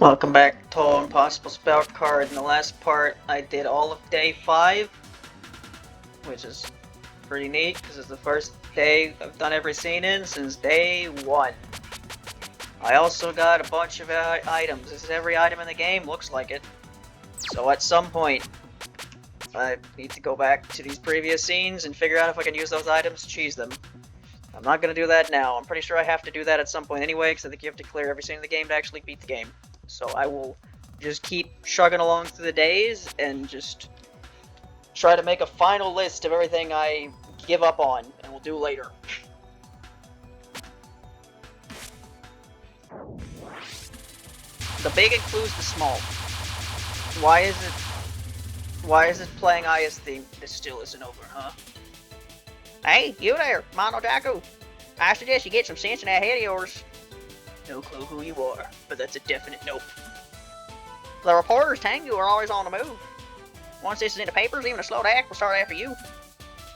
Welcome back to Touhou Impossible Spout Card. In the last part, I did all of day 5, which is pretty neat, because it's the first day I've done every scene in since day 1. I also got a bunch of items. This is every item in the game, looks like it. So at some point, I need to go back to these previous scenes and figure out if I can use those items to cheese them. I'm not going to do that now. I'm pretty sure I have to do that at some point anyway, because I think you have to clear every scene in the game to actually beat the game. So I will just keep shrugging along through the days and just try to make a final list of everything I give up on, and we'll do later. The big includes the small. Why is it playing Aya's theme? This still isn't over, huh? Hey, you there, Monotaku! I suggest you get some sense in that head of yours. No clue who you are, but that's a definite nope. The reporters telling you are always on the move. Once this is in the papers, even a slow act will start after you.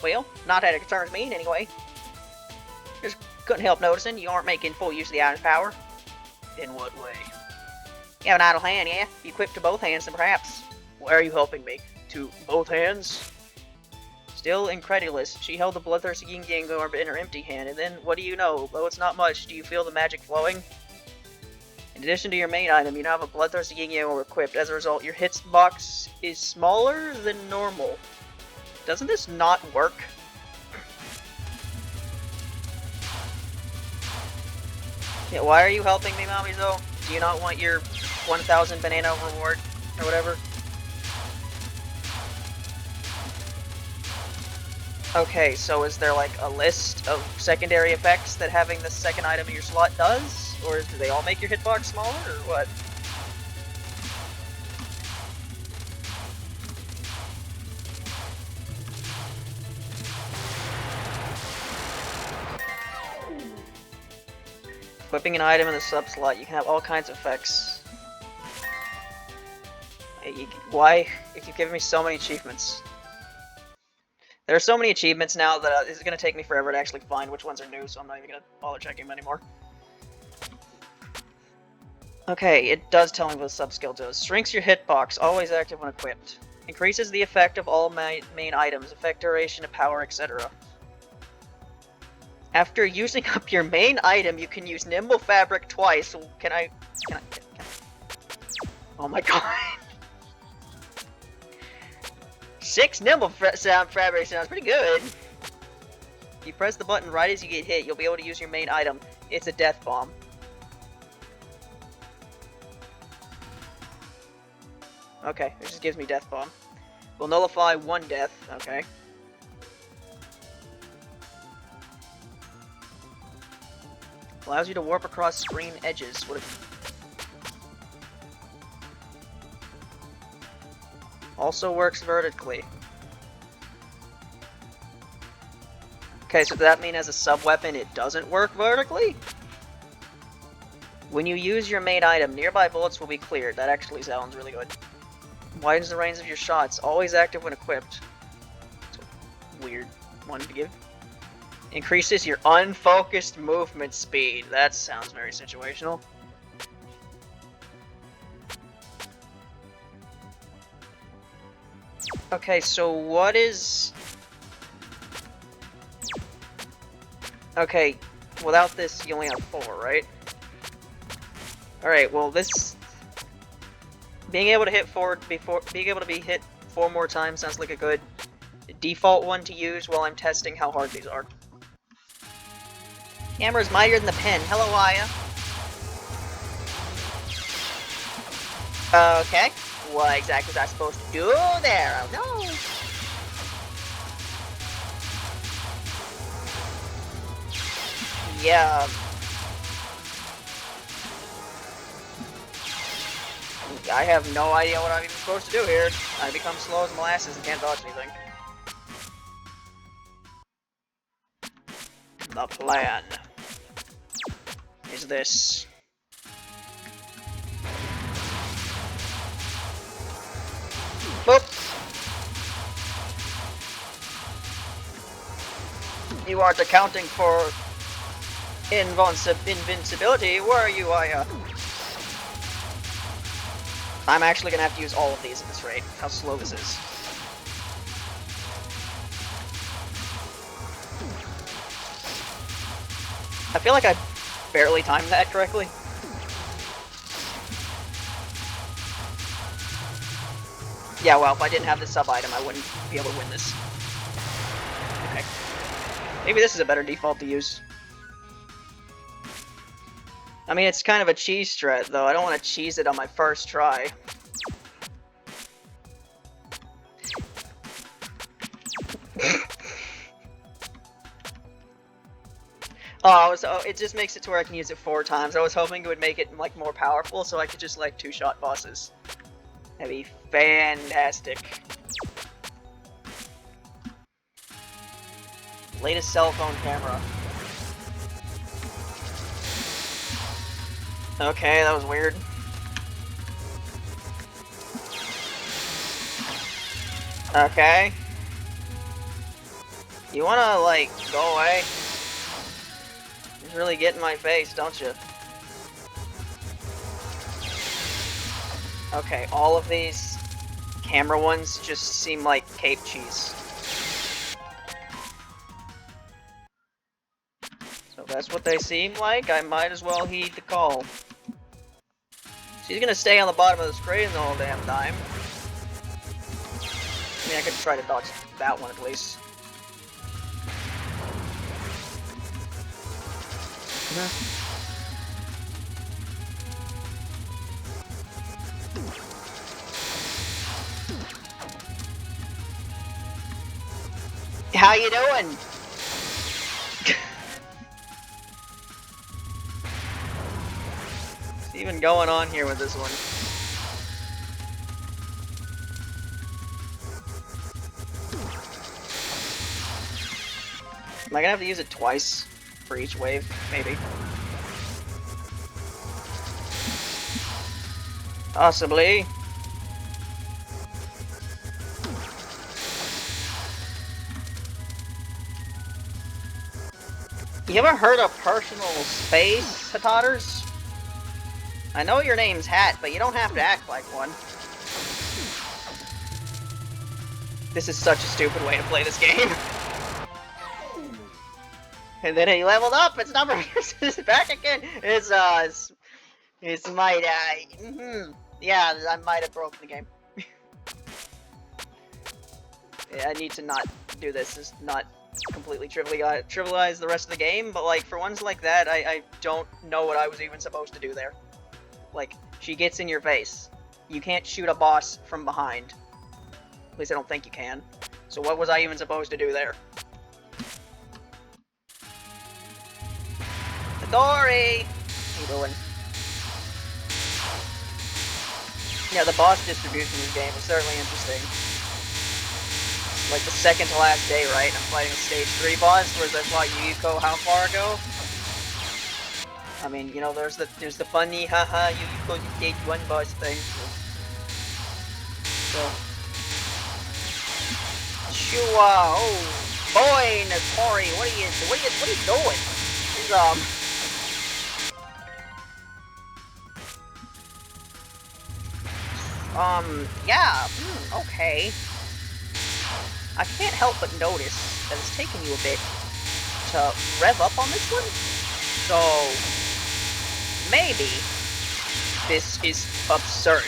Well, not that it concerns me in any way. Just couldn't help noticing you aren't making full use of the item's power. In what way? You have an idle hand, yeah? If you equip to both hands, then perhaps. Why are you helping me? To both hands? Still incredulous, she held the bloodthirsty yin-yang orb in her empty hand, and then, what do you know? Though it's not much, do you feel the magic flowing? In addition to your main item, you now have a bloodthirsty yin-yang orb equipped. As a result, your hitbox is smaller than normal. Doesn't this not work? Yeah, why are you helping me, Mamizo? Do you not want your 1,000 banana reward, or whatever? Okay, so is there like a list of secondary effects that having the second item in your slot does? Or do they all make your hitbox smaller, or what? Equipping an item in the sub-slot, you can have all kinds of effects. Why? You keep giving me so many achievements. There are so many achievements now that it's going to take me forever to actually find which ones are new, so I'm not even going to bother checking them anymore. Okay, it does tell me what the sub-skill does. Shrinks your hitbox, always active when equipped. Increases the effect of all main items, effect duration of power, etc. After using up your main item, you can use Nimble Fabric twice. Can I... Oh my god. 6 Nimble Fabric sounds pretty good. If you press the button right as you get hit, you'll be able to use your main item. It's a death bomb. Okay, it just gives me death bomb. Will nullify 1 death. Okay. Allows you to warp across screen edges. What if... Also works vertically. Okay, so does that mean as a sub-weapon it doesn't work vertically? When you use your main item, nearby bullets will be cleared. That actually sounds really good. Widens the range of your shots. Always active when equipped. It's a weird one to give. Increases your unfocused movement speed. That sounds very situational. Okay, so what is... Okay, without this you only have 4, right? Alright, well this... Being able to hit being able to be hit 4 more times sounds like a good default one to use while I'm testing how hard these are. Hammer is mightier than the pen. Hello, Aya. Okay. What exactly was I supposed to do there? Oh no! Yeah. I have no idea what I'm even supposed to do here. I become slow as molasses and can't dodge anything. The plan is this. Boop! You aren't accounting for invincibility, were you, Aya? I'm actually gonna have to use all of these at this rate. How slow this is. I feel like I barely timed that correctly. Yeah, well, if I didn't have this sub-item, I wouldn't be able to win this. Okay. Maybe this is a better default to use. I mean, it's kind of a cheese strat, though. I don't want to cheese it on my first try. Oh, it just makes it to where I can use it 4 times. I was hoping it would make it, like, more powerful, so I could just, like, 2-shot bosses. That'd be fantastic. Latest cell phone camera. Okay, that was weird. Okay. You wanna, like, go away? You really get in my face, don't you? Okay, all of these camera ones just seem like Cape cheese. So if that's what they seem like, I might as well heed the call. She's gonna stay on the bottom of the screen the whole damn time. I mean, I could try to dodge that one at least. How you doing? What's even going on here with this one? Am I gonna have to use it twice for each wave? Maybe. Possibly. You ever heard of personal space, Hatatters? I know your name's Hat, but you don't have to act like one. This is such a stupid way to play this game. And then he leveled up, it's number is back again. It's might yeah, I might have broken the game. Yeah, I need to not do this, just not completely trivialize the rest of the game, but like for ones like that, I don't know what I was even supposed to do there. Like, she gets in your face. You can't shoot a boss from behind. At least I don't think you can. So what was I even supposed to do there? Dory! How you doing? Yeah, the boss distribution in this game is certainly interesting. Like the second to last day, right? I'm fighting a stage 3 boss, whereas I fought Yuyuko how far ago? I mean, you know, there's the funny haha Yuyuko stage 1 boss thing. So Shua, oh boy, Notori, what are you doing? He's yeah, okay. I can't help but notice that it's taking you a bit to rev up on this one. So, maybe this is absurd.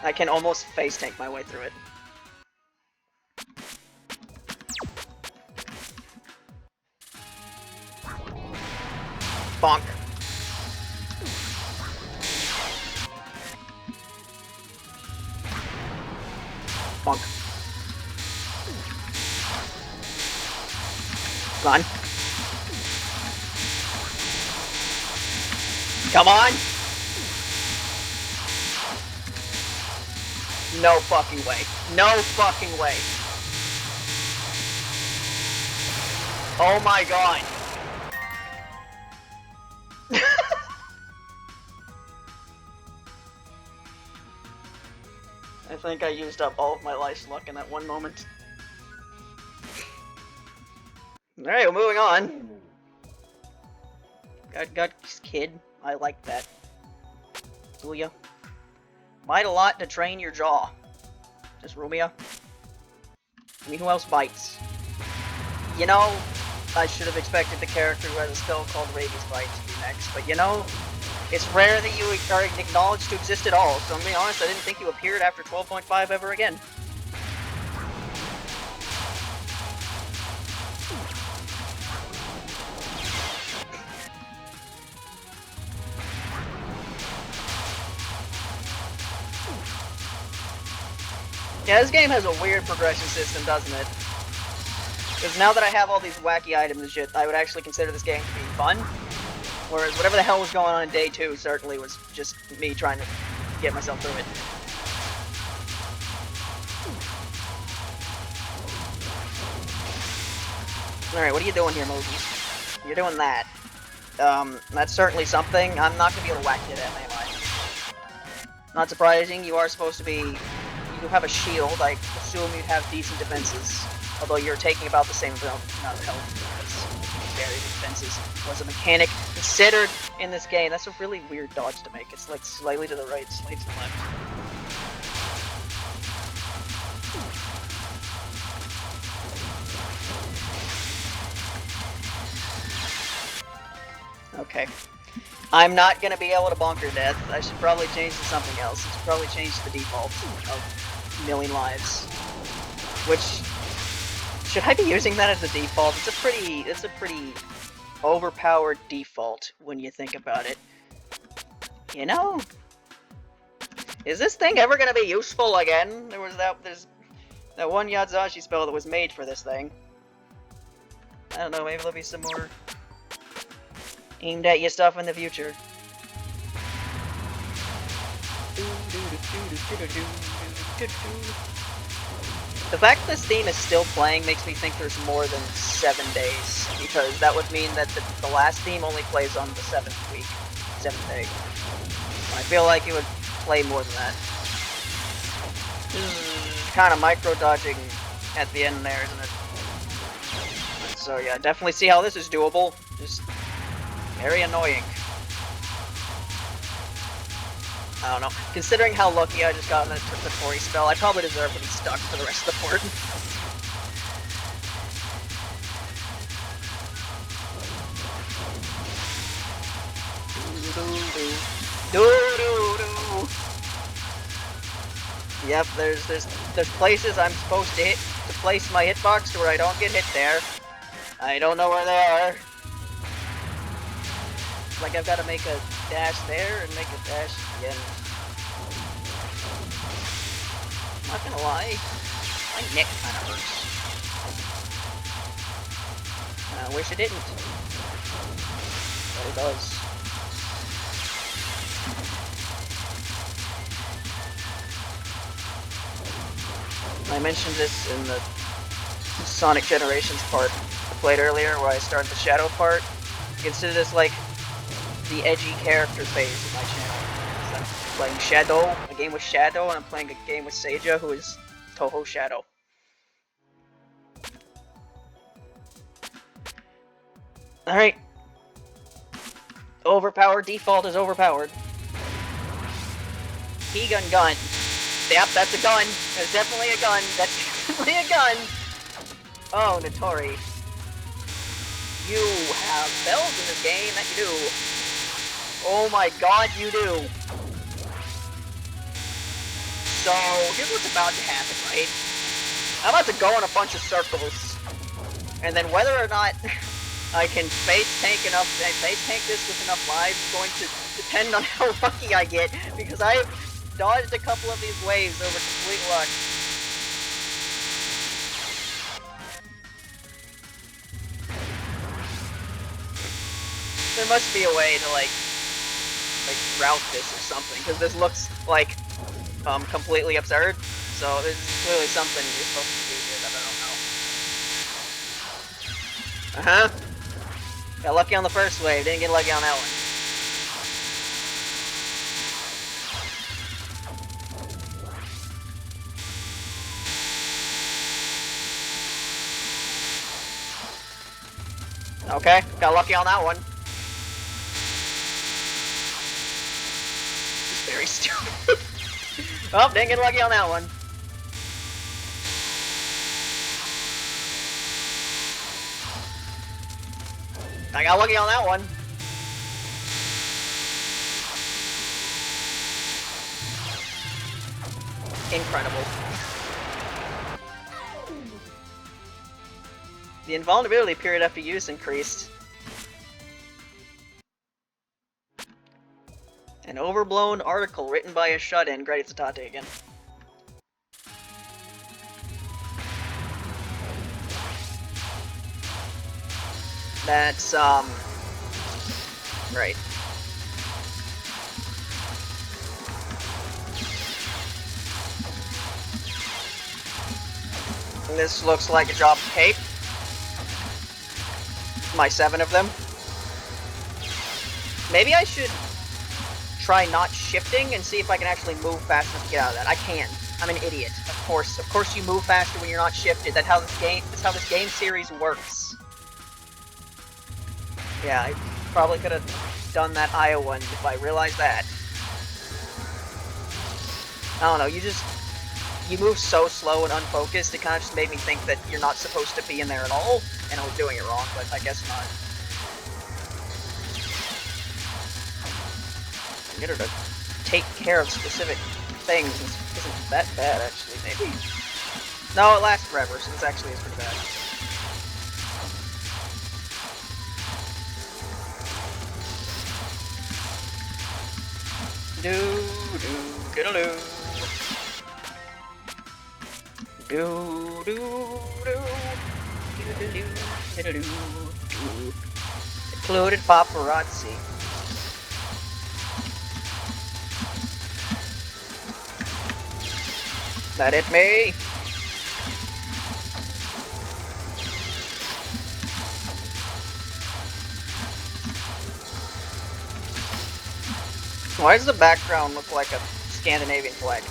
I can almost face tank my way through it. Bonk. Bonk. Come on. Come on! No fucking way. No fucking way. Oh my god. I think I used up all of my life's luck in that one moment. Alright, well, moving on. Got kid. I like that. Julia. Bite a lot to train your jaw. Just Rumia. I mean, who else bites? You know, I should have expected the character who has a spell called Rabies Bite to be next, but you know, it's rare that you are acknowledged to exist at all, so I'm being honest, I didn't think you appeared after 12.5 ever again. Yeah, this game has a weird progression system, doesn't it? Because now that I have all these wacky items and shit, I would actually consider this game to be fun. Whereas whatever the hell was going on in day 2 certainly was just me trying to get myself through it. Alright, what are you doing here, Moses? You're doing that. That's certainly something. I'm not gonna be able to whack you that, am I? Not surprising, you are supposed to be... You have a shield, I assume you'd have decent defenses. Although you're taking about the same amount of health as various defenses. Was a mechanic considered in this game. That's a really weird dodge to make. It's like slightly to the right, slightly to the left. Okay. I'm not gonna be able to bonker death. I should probably change to something else. I should probably change to the default of million lives. Which... Should I be using that as the default? It's a pretty overpowered default when you think about it. You know? Is this thing ever gonna be useful again? There's that one Yadzashi spell that was made for this thing. I don't know, maybe there'll be some more aimed at you stuff in the future. The fact that this theme is still playing makes me think there's more than 7 days, because that would mean that the last theme only plays on the 7th week, 7th day. I feel like it would play more than that. Kind of micro-dodging at the end there, isn't it? So yeah, definitely see how this is doable. Just very annoying. I don't know. Considering how lucky I just got in the Tori spell, I probably deserve to be stuck for the rest of the port. Yep, there's places I'm supposed to place my hitbox to where I don't get hit there. I don't know where they are. Like I've got to make a dash there and make a dash again. I'm not gonna lie, my neck kind of hurts. I wish it didn't, but it does. I mentioned this in the Sonic Generations part I played earlier, where I started the Shadow part. Consider this like the edgy character phase of my channel. So I'm playing Shadow, a game with Shadow, and I'm playing a game with Seija, who is Touhou Shadow. Alright. Overpowered default is overpowered. Key gun. Yep, that's a gun. That's definitely a gun. That's definitely a gun. Oh, Notori. You have bells in this game, that you do. Oh my god, you do. So, here's what's about to happen, right? I'm about to go in a bunch of circles. And then whether or not I can face tank this with enough lives is going to depend on how lucky I get, because I've dodged a couple of these waves over complete luck. There must be a way to like route this or something, because this looks like completely absurd. So there's clearly something you're supposed to do here that I don't know. Got lucky on the first wave, didn't get lucky on that one. Okay, got lucky on that one. very stupid. Oh, didn't get lucky on that one. I got lucky on that one. Incredible. The invulnerability period after use increased. An overblown article written by a shut-in. Great, it's a Tate again. That's, right. And this looks like a drop of cape. My 7 of them. Maybe I should try not shifting and see if I can actually move fast enough to get out of that. I can. I'm an idiot. Of course you move faster when you're not shifted. That's how this game series works. Yeah, I probably could have done that Iowa one if I realized that. I don't know, you move so slow and unfocused, it kind of just made me think that you're not supposed to be in there at all, and I was doing it wrong, but I guess not. Get her to take care of specific things isn't that bad, actually, maybe? No, it lasts forever, so this actually is pretty bad. Do-do-diddle-doo. Do-do-do-do. Do-do-do-diddle-doo. Included paparazzi. That hit me! Why does the background look like a Scandinavian flag?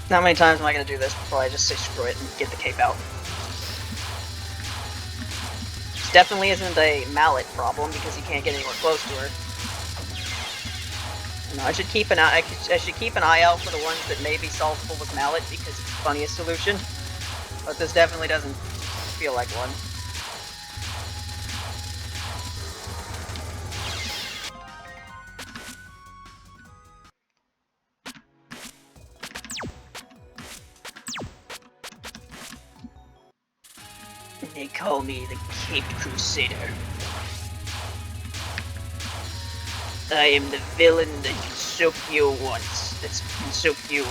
How many times am I going to do this before I just say screw it and get the cape out? This definitely isn't a mallet problem because you can't get anywhere close to her. No, I should keep an eye out for the ones that may be solvable with mallet because it's the funniest solution. But this definitely doesn't feel like one. They call me the Cape Crusader. I am the villain that Sokyo wants, that Sokyo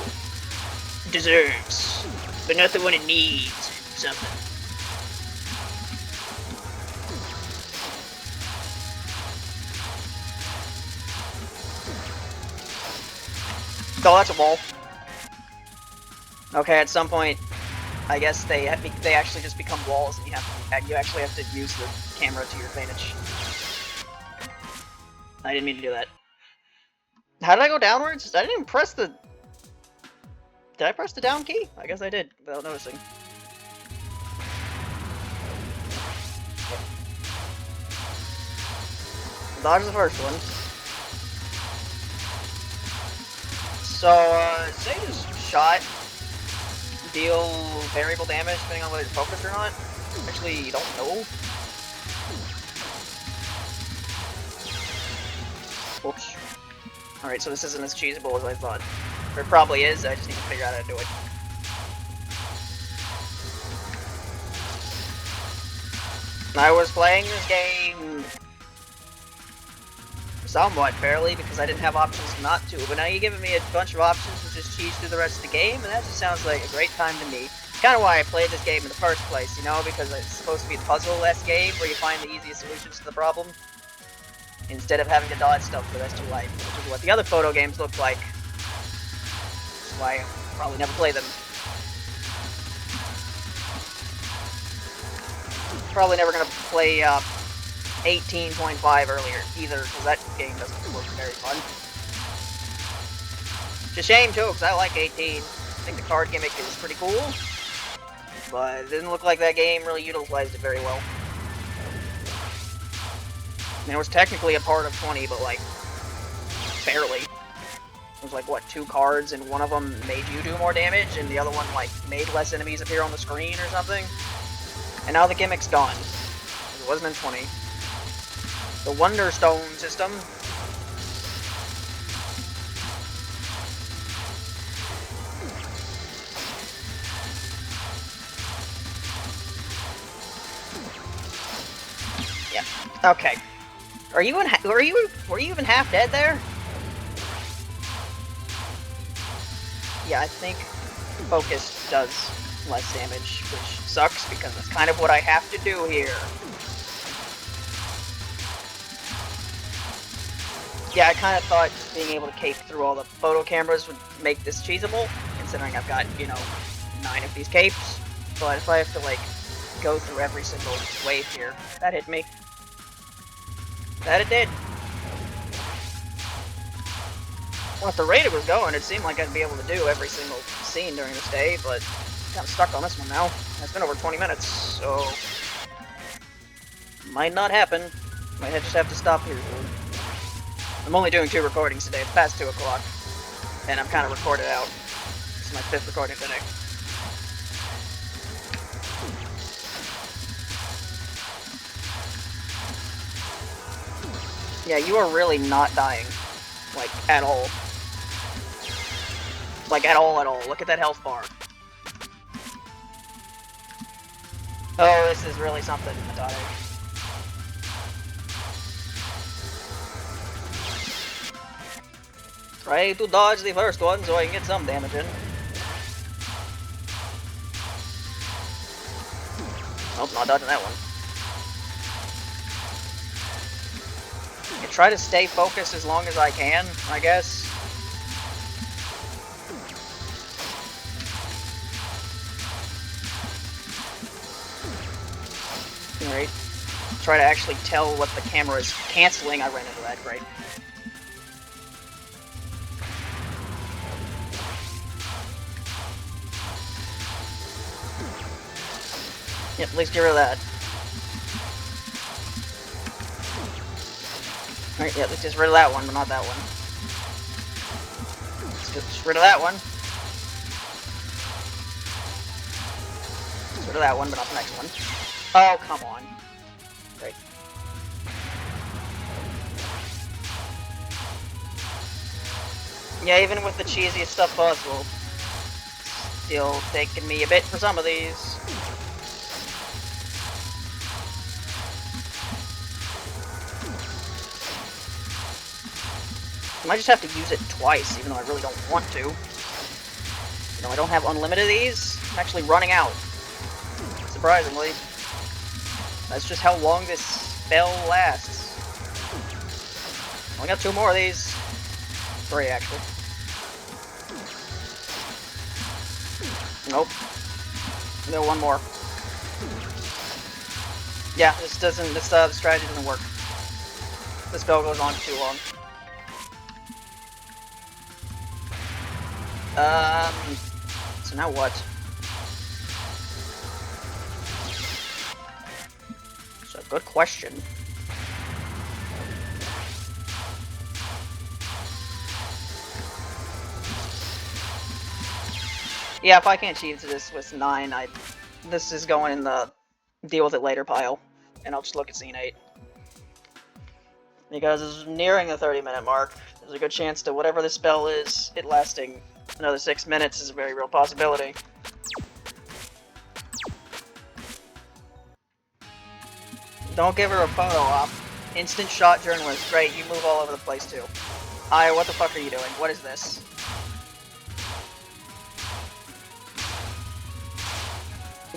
deserves, but not the one it needs, something. Oh, that's a wall. Okay, at some point, I guess they actually just become walls, and you actually have to use the camera to your advantage. I didn't mean to do that. How did I go downwards? I didn't even press the... Did I press the down key? I guess I did, without noticing. Dodge the first one. So, Sega's shot deal variable damage depending on whether it's focused or not. Actually, you don't know. Oops. Alright, so this isn't as cheesable as I thought. Or it probably is, I just need to figure out how to do it. I was playing this game somewhat fairly because I didn't have options not to, but now you're giving me a bunch of options to just cheese through the rest of the game, and that just sounds like a great time to me. It's kind of why I played this game in the first place, you know, because it's supposed to be a puzzle-esque game where you find the easiest solutions to the problem, instead of having to dodge stuff for the rest of your life, which is what the other photo games look like. That's why I probably never play them. Probably never gonna play 18.5 earlier either, because that game doesn't look very fun. It's a shame too, because I like 18. I think the card gimmick is pretty cool, but it didn't look like that game really utilized it very well. I mean, it was technically a part of 20, but like, barely. It was like, what, 2 cards, and one of them made you do more damage, and the other one, like, made less enemies appear on the screen or something. And now the gimmick's gone. It wasn't in 20. The Wonder Stone system. Yeah. Okay. Were you even half dead there? Yeah, I think focus does less damage, which sucks because that's kind of what I have to do here. Yeah, I kind of thought just being able to cape through all the photo cameras would make this cheesable, considering I've got, you know, 9 of these capes. But if I have to, like, go through every single wave here, that hit me. That it did. Well, at the rate it was going, it seemed like I'd be able to do every single scene during this day, but I'm kind of stuck on this one now. It's been over 20 minutes, so might not happen. Might just have to stop here soon. I'm only doing 2 recordings today. It's past 2 o'clock, and I'm kind of recorded out. This is my 5th recording today. Yeah, you are really not dying. Like, at all. Like, at all. Look at that health bar. Oh, this is really something, Matade. Try to dodge the first one so I can get some damage in. Nope, not dodging that one. I try to stay focused as long as I can, I guess. Alright. Try to actually tell what the camera is canceling. I ran into that, great. Yep, at least get rid of that. Alright, yeah, let's just rid of that one, but not that one. Let's get rid of that one. Let's rid of that one, but not the next one. Oh, come on. Great. Yeah, even with the cheesiest stuff possible, still taking me a bit for some of these. I might just have to use it twice, even though I really don't want to. You know, I don't have unlimited of these. I'm actually running out. Surprisingly. That's just how long this spell lasts. Only got 2 more of these. 3, actually. Nope. No, 1 more. Yeah, this strategy doesn't work. This spell goes on too long. So now what? So, good question. Yeah, if I can't achieve this with 9, this is going in the deal with it later pile, and I'll just look at scene 8. Because it's nearing the 30-minute mark, there's a good chance that whatever this spell is, it lasting another 6 minutes is a very real possibility. Don't give her a photo op. Instant shot journalist. Great, you move all over the place too. Aya, what the fuck are you doing? What is this?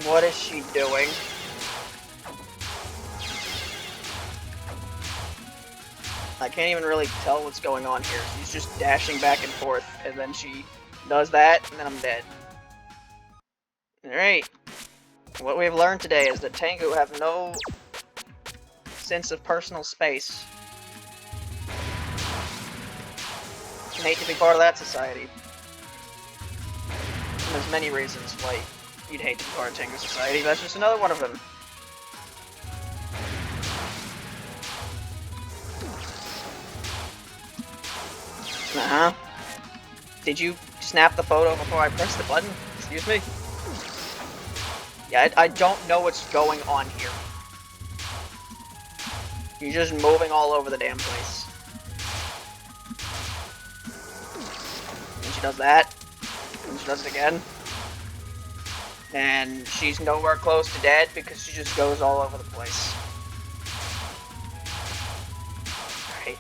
What is she doing? I can't even really tell what's going on here. She's just dashing back and forth, and then she does that, and then I'm dead. Alright. What we've learned today is that Tengu have no sense of personal space. I hate to be part of that society. And there's many reasons why you'd hate to be part of Tengu society. That's just another one of them. Uh-huh. Did you snap the photo before I pressed the button? Excuse me? Yeah, I don't know what's going on here. You're just moving all over the damn place. And she does that. And she does it again. And she's nowhere close to dead because she just goes all over the place. Right.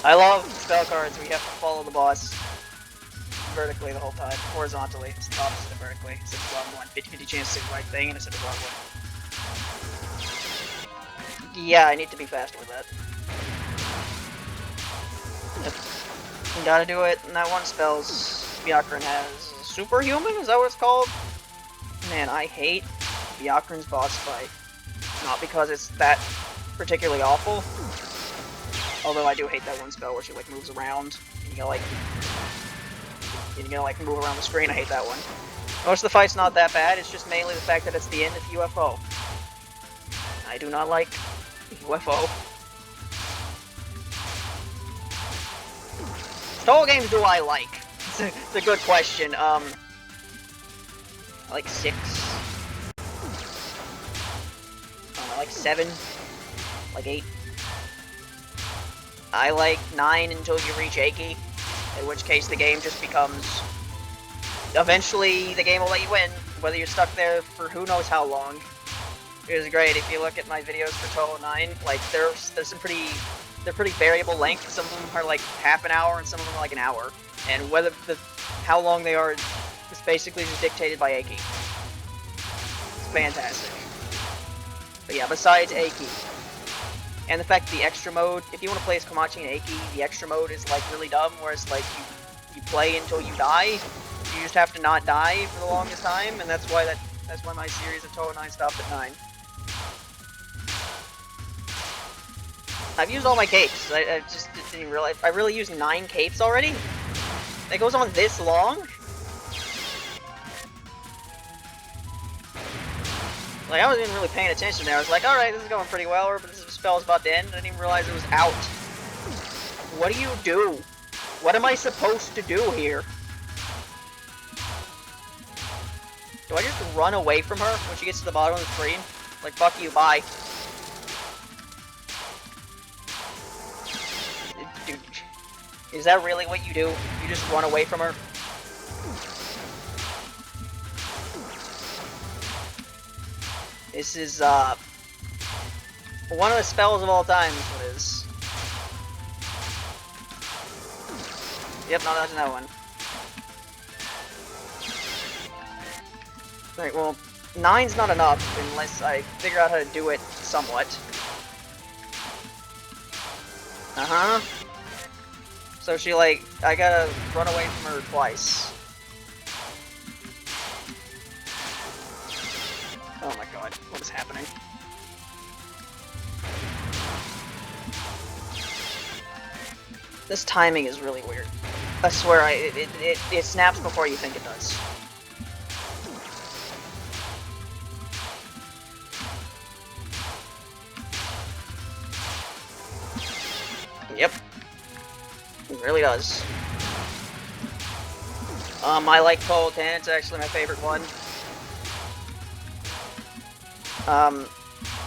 I love spell cards where you have to follow the boss vertically the whole time. Horizontally. It's the opposite of vertically. It's the wrong one. 50-50 chance to do the right thing and it's the wrong one. Yeah, I need to be faster with that. Yep. You gotta do it, and that one spells Byakuran has Superhuman? Is that what it's called? Man, I hate Byakuran's boss fight. Not because it's that particularly awful. Although I do hate that one spell where she like moves around. And you gotta like move around the screen. I hate that one. Most of the fight's not that bad, it's just mainly the fact that it's the end of UFO. I do not like UFO. Touhou games do I like? It's a good question. I like 6. I like 7. Like 8. I like 9 until you reach Aki, in which case the game just becomes... Eventually, the game will let you win, whether you're stuck there for who knows how long. It was great. If you look at my videos for Touhou 9, like, there's some they're pretty variable length. Some of them are like half an hour, and some of them are like an hour. And how long they are is basically just dictated by Aki. It's fantastic. But yeah, besides Aki, and the fact that the extra mode, if you want to play as Komachi and Aki, the extra mode is like really dumb, whereas like you play until you die. You just have to not die for the longest time, and that's why my series of Touhou 9 stopped at 9. I've used all my capes. I just didn't even realize. I really used 9 capes already? It goes on this long? Like, I wasn't even really paying attention there. I was like, alright, this is going pretty well, but this spell is about to end. I didn't even realize it was out. What do you do? What am I supposed to do here? Do I just run away from her when she gets to the bottom of the screen? Like, fuck you, bye. Dude, is that really what you do? You just run away from her? This is, one of the spells of all time, is what it is. Yep, no, that's that one. Right, well, 9's not enough unless I figure out how to do it somewhat. Uh-huh. So she, like, I gotta run away from her twice. Oh my god, what is happening? This timing is really weird. I swear, it snaps before you think it does. Yep. It really does. I like Touhou 10, it's actually my favorite one.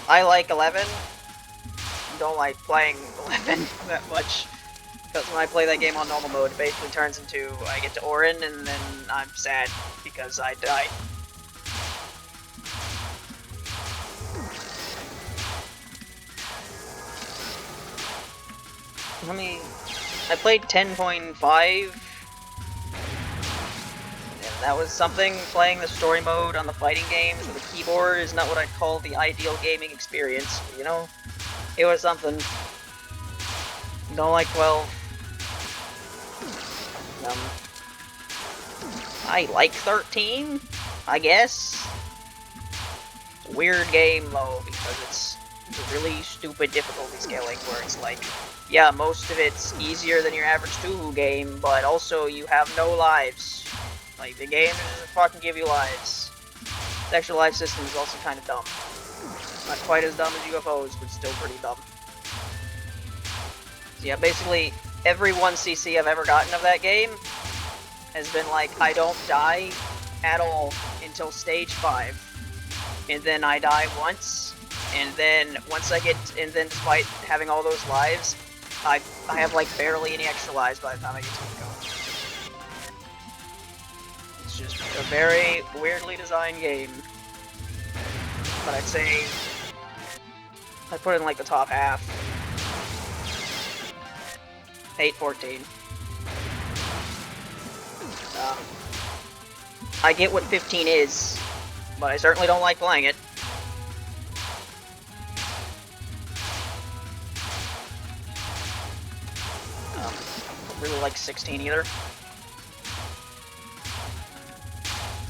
I like 11. Don't like playing 11 that much. Because when I play that game on normal mode, it basically turns into, I get to Orin, and then I'm sad because I die. I played 10.5, and that was something. Playing the story mode on the fighting games with a keyboard is not what I'd call the ideal gaming experience, but, you know, it was something. Don't like 12. I like 13, I guess. It's a weird game, though, because it's really stupid difficulty scaling where it's like, yeah, most of it's easier than your average Touhou game, but also you have no lives. Like, the game doesn't fucking give you lives. The extra life system is also kind of dumb. Not quite as dumb as UFOs, but still pretty dumb. So yeah, basically, every 1cc I've ever gotten of that game has been like, I don't die at all until stage 5. And then I die once, and then despite having all those lives, I have like barely any extra lives by the time I get to the go. It's just a very weirdly designed game. But I'd say I put it in like the top half. 8-14. I get what 15 is, but I certainly don't like playing it. Don't really like 16 either.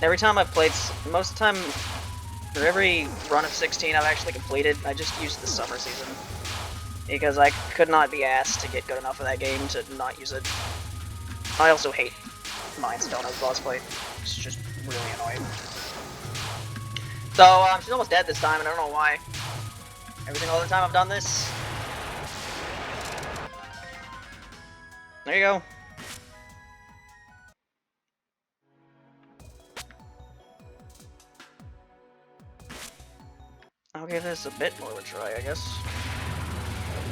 Every time I've played, most of the time, for every run of 16 I've actually completed, I just used the summer season. Because I could not be asked to get good enough of that game to not use it. I also hate Mindstone as boss fight. It's just really annoying. So, she's almost dead this time, and I don't know why. Every single other time I've done this. There you go. I'll give this a bit more of a try, I guess.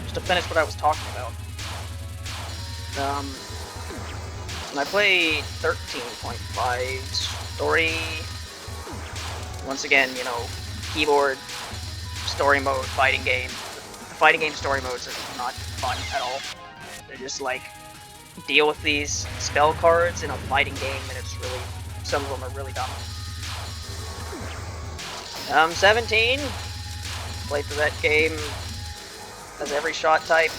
Just to finish what I was talking about. I played 13.5 story. Once again, you know, keyboard, story mode, fighting game. The fighting game story modes are not fun at all. They're just like, deal with these spell cards in a fighting game, and it's really, some of them are really dumb. 17. Played through that game as every shot type.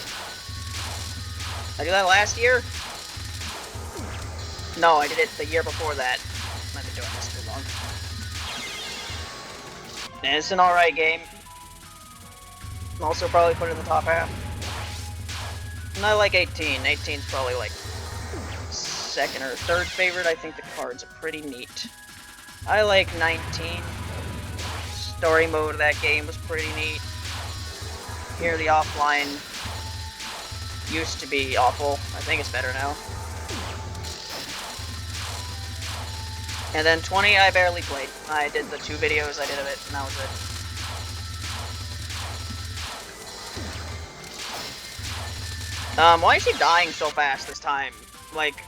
Did I do that last year? No, I did it the year before that. I've been doing this too long. And it's an alright game. Also probably put it in the top half. And I like 18. 18's probably like second or third favorite. I think the cards are pretty neat. I like 19. Story mode of that game was pretty neat. Here the offline used to be awful. I think it's better now. And then 20 I barely played. I did the 2 videos I did of it, and that was it. Why is she dying so fast this time? Like,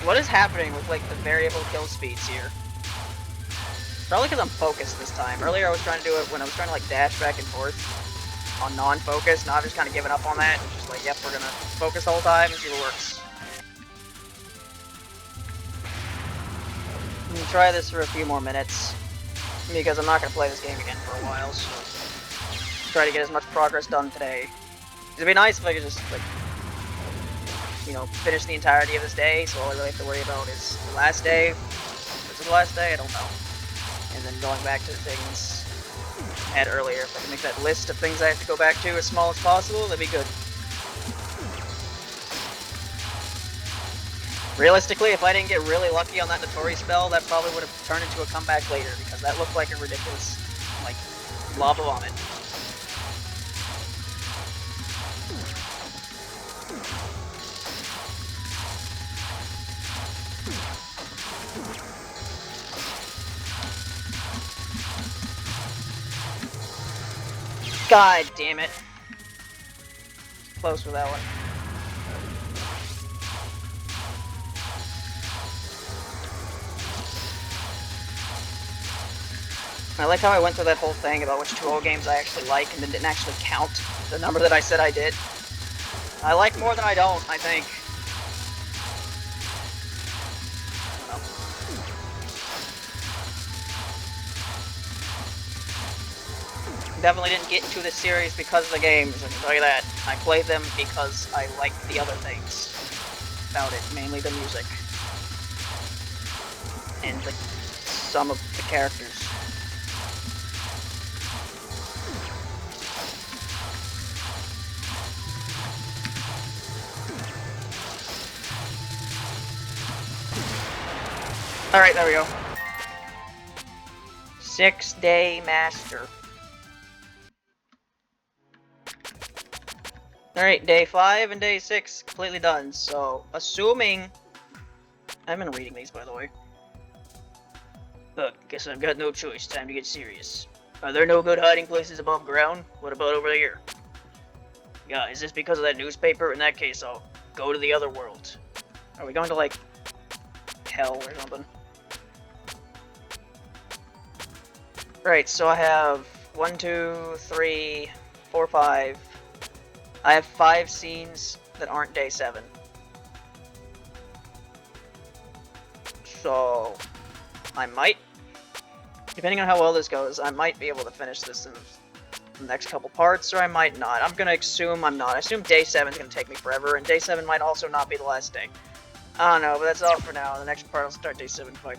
what is happening with, like, the variable kill speeds here? Probably because I'm focused this time. Earlier I was trying to do it when I was trying to, like, dash back and forth on non-focus. Now I've just kind of given up on that. It's just like, yep, we're gonna focus the whole time and see what works. I'm gonna try this for a few more minutes, because I'm not gonna play this game again for a while, so try to get as much progress done today. It'd be nice if I could just, like, you know, finish the entirety of this day, so all I really have to worry about is the last day. Is it the last day? I don't know. And then going back to the things I had earlier. If I can make that list of things I have to go back to as small as possible, that'd be good. Realistically, if I didn't get really lucky on that Notori spell, that probably would have turned into a comeback later, because that looked like a ridiculous, like, lava vomit. God damn it. Close with that one. I like how I went through that whole thing about which Touhou games I actually like and then didn't actually count the number that I said I did. I like more than I don't, I think. Definitely didn't get into this series because of the games, I can tell you that. I played them because I liked the other things about it, mainly the music. And some of the characters. Alright, there we go. 6-day master. Alright, day 5 and day 6 completely done, so assuming... I've been reading these, by the way. But guess I've got no choice, time to get serious. Are there no good hiding places above ground? What about over here? Yeah, is this because of that newspaper? In that case, I'll go to the other world. Are we going to, like, hell or something? Right, so I have 1, 2, 3, 4, 5. I have 5 scenes that aren't day 7. So, I might, depending on how well this goes, I might be able to finish this in the next couple parts, or I might not. I'm gonna assume I'm not. I assume day 7 is gonna take me forever, and day 7 might also not be the last day. I don't know, but that's all for now. The next part I'll start day 7 fight.